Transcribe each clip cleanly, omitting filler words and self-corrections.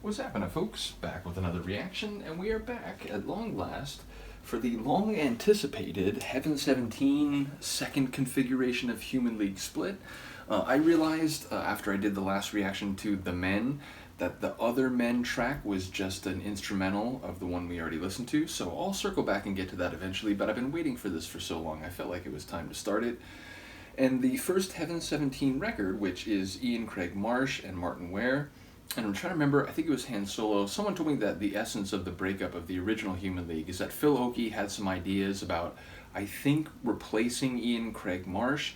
What's happening, folks? Back with another reaction, and we are back at long last for the long-anticipated Heaven 17 second configuration of Human League split. I realized after I did the last reaction to The Men that the Other Men track was just an instrumental of the one we already listened to, so I'll circle back and get to that eventually, but I've been waiting for this for so long I felt like it was time to start it. And the first Heaven 17 record, which is Ian Craig Marsh and Martin Ware, and I'm trying to remember, I think it was Han Solo, someone told me that the essence of the breakup of the original Human League is that Phil Oakey had some ideas about, I think, replacing Ian Craig Marsh,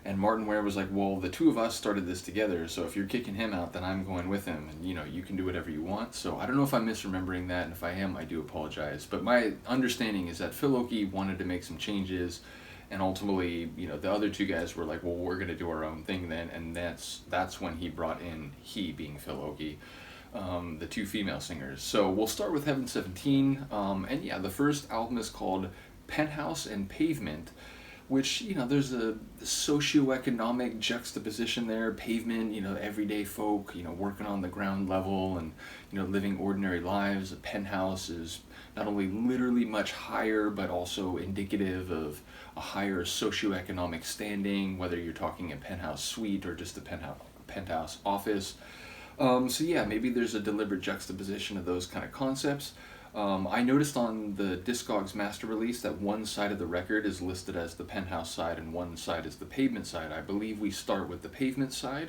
and Martin Ware was like, well, the two of us started this together, so if you're kicking him out, then I'm going with him, and you can do whatever you want. So I don't know if I'm misremembering that, and if I am, I do apologize. But my understanding is that Phil Oakey wanted to make some changes, and ultimately, the other two guys were like, well, we're going to do our own thing then, and that's when he brought in, he being Phil Oakey, the two female singers. So we'll start with Heaven 17, and yeah, the first album is called Penthouse and Pavement, which, there's a socioeconomic juxtaposition there. Pavement, everyday folk, working on the ground level and, living ordinary lives. A penthouse is not only literally much higher, but also indicative of a higher socioeconomic standing, whether you're talking a penthouse suite or just a penthouse office. So yeah, maybe there's a deliberate juxtaposition of those kind of concepts. I noticed on the Discogs master release that one side of the record is listed as the Penthouse side and one side is the Pavement side. I believe we start with the Pavement side,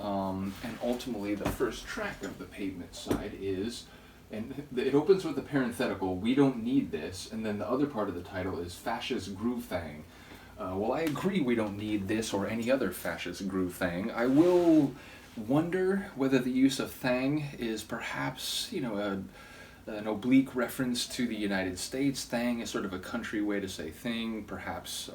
and ultimately the first track of the Pavement side is, and it opens with a parenthetical, "We don't need this," and then the other part of the title is Fascist Groove Thang. Well, I agree we don't need this or any other Fascist Groove Thang. I will wonder whether the use of thang is perhaps, an oblique reference to the United States. Thang is sort of a country way to say thing. Perhaps,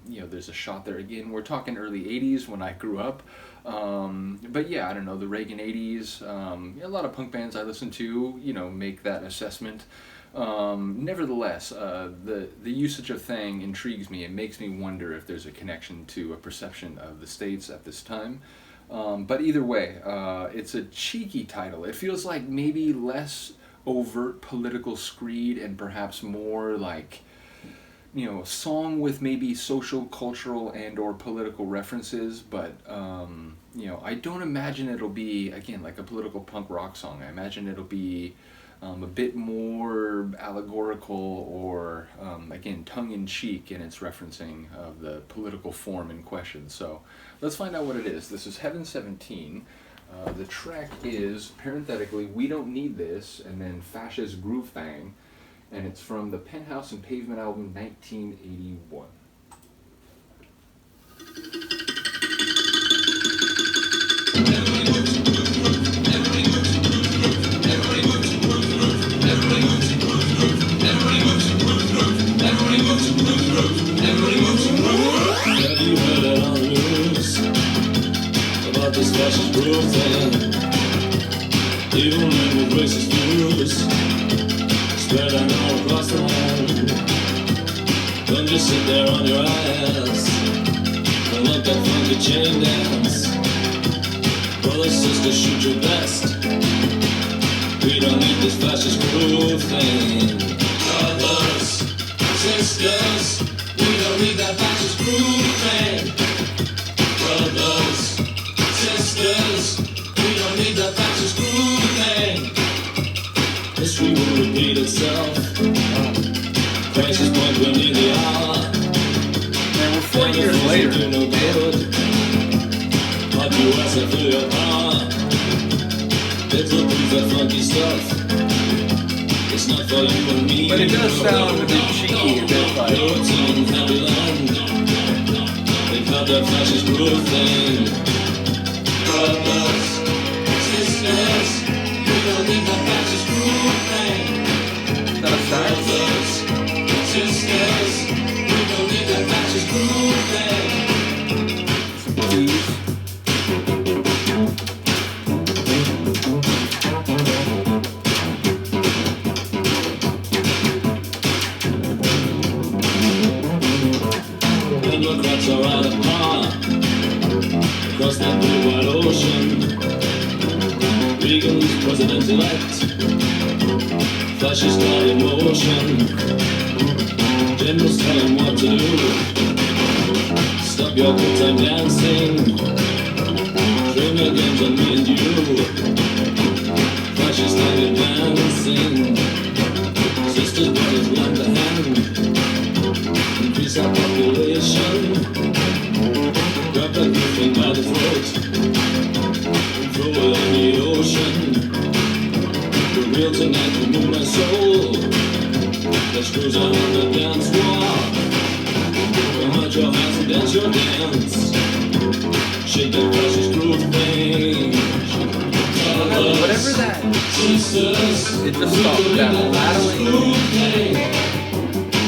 there's a shot there again. We're talking early 80s when I grew up. But yeah, I don't know, the Reagan 80s, a lot of punk bands I listen to, make that assessment. Nevertheless, the usage of thang intrigues me. It makes me wonder if there's a connection to a perception of the States at this time. But either way, it's a cheeky title. It feels like maybe less overt political screed and perhaps more like, a song with maybe social, cultural, and or political references, but, I don't imagine it'll be, again, like a political punk rock song. I imagine it'll be a bit more allegorical or, again, tongue-in-cheek in its referencing of the political form in question. So let's find out what it is. This is Heaven 17. The track is, parenthetically, "We Don't Need This," and then Fascist Groove Thang, and it's from the Penthouse and Pavement album 1981. Have you heard it on the news about this fascist groove thing? Evil men with racist views spreading all across the land. Don't just sit there on your ass and let that funky chain dance. Brother, sister, shoot your best. We don't need this fascist groove thing. Brothers, sisters, we don't need that fascist groove thing. Brothers, sisters, we don't need that fascist groove thing. History will repeat itself. Crisis point will need the hour. And we're 4 years later. Do no good. Hot US, I feel your power. It's looking for funky stuff. It's not for you and me. But it does sound a bit cheeky, a bit like... They call that fascist groove thing. Brothers, sisters, we don't need that fascist groove thing. Is that a fact? Brothers, sisters, we don't need that fascist groove thing. Please. Democrats are out of power across that blue wide ocean. Reagan's president intellect. Fascist not emotion. Generals tell him what to do. Stop your good time dancing. Bring your games on me and you. Fascist not advancing. Sisters, brothers, lend a hand. Increase our population. Grab that good thing by the throat. Throw it in the ocean. The real tonight will move my soul. Let's cruise on the dance floor. Come out your hands and dance your dance. Shake that fascist groove thing. Whatever that, it just stopped that rattling.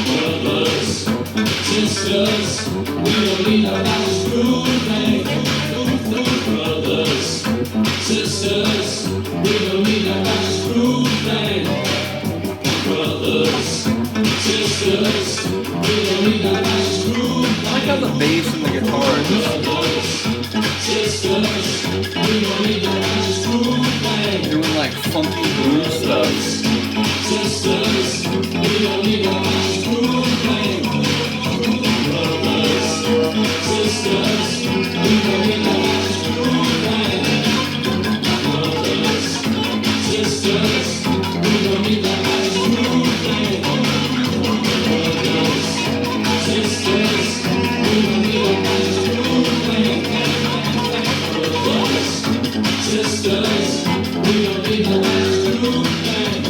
Brothers, sisters, we don't need a fascist groove thing. Brothers, sisters, we don't need a fascist groove thing. Brothers, sisters, we don't need a fascist groove thing. I like how the bass and the guitar are just Sisters, we don't need a fascist groove thing. doing like funky blues stuff. Sisters, we don't need a fascist groove thing. Brothers, sisters, we don't need a fascist groove thing. Brothers, sisters, we don't need a fascist groove thing. Brothers, sisters, we don't need a fascist groove thing. Brothers, sisters, we don't need a fascist groove thing.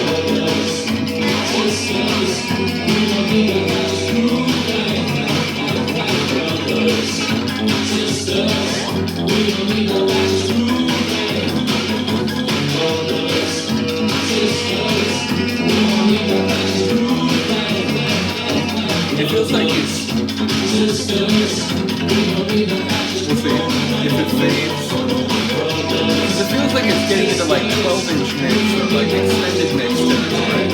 Brothers, sisters, we don't need a fascist groove thing. Brothers, sisters, we don't need a fascist groove thing. Brothers, sisters, we don't need a fascist groove thing. It feels like it's, Sisters, we don't need a fascist we'll see groove if it fades. It feels like it's getting into like 12-inch mix or like extended mix territory.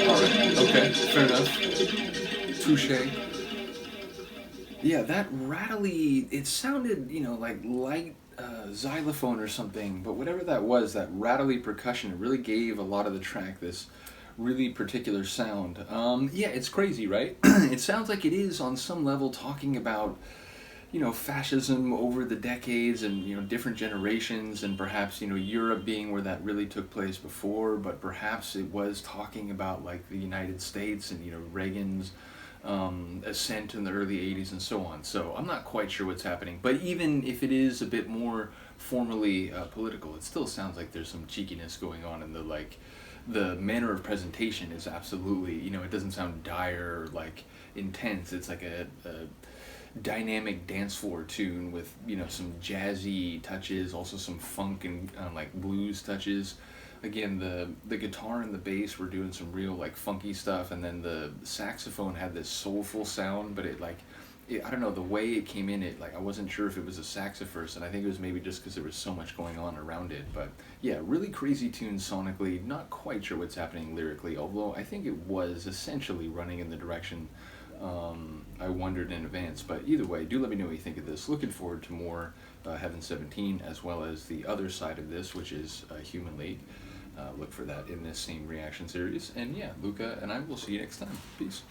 Alright, okay, fair enough. Touche. Yeah, that rattly, it sounded, like light xylophone or something, but whatever that was, that rattly percussion, it really gave a lot of the track this really particular sound. Yeah, it's crazy, right? It sounds like it is on some level talking about, fascism over the decades and, different generations and perhaps, Europe being where that really took place before, but perhaps it was talking about like the United States and, Reagan's ascent in the early 80s and so on. So I'm not quite sure what's happening, but even if it is a bit more formally political, it still sounds like there's some cheekiness going on in the manner of presentation is absolutely, it doesn't sound dire or like intense. It's like a dynamic dance floor tune with, some jazzy touches, also some funk and like blues touches. Again, the guitar and the bass were doing some real like funky stuff, and then the saxophone had this soulful sound, but I don't know, the way it came in, I wasn't sure if it was a sax at first, and I think it was maybe just because there was so much going on around it. But yeah, really crazy tune sonically, not quite sure what's happening lyrically, although I think it was essentially running in the direction I wondered in advance. But either way, do let me know what you think of this. Looking forward to more Heaven 17, as well as the other side of this, which is Human League. Look for that in this same reaction series. And yeah, Luca and I will see you next time. Peace.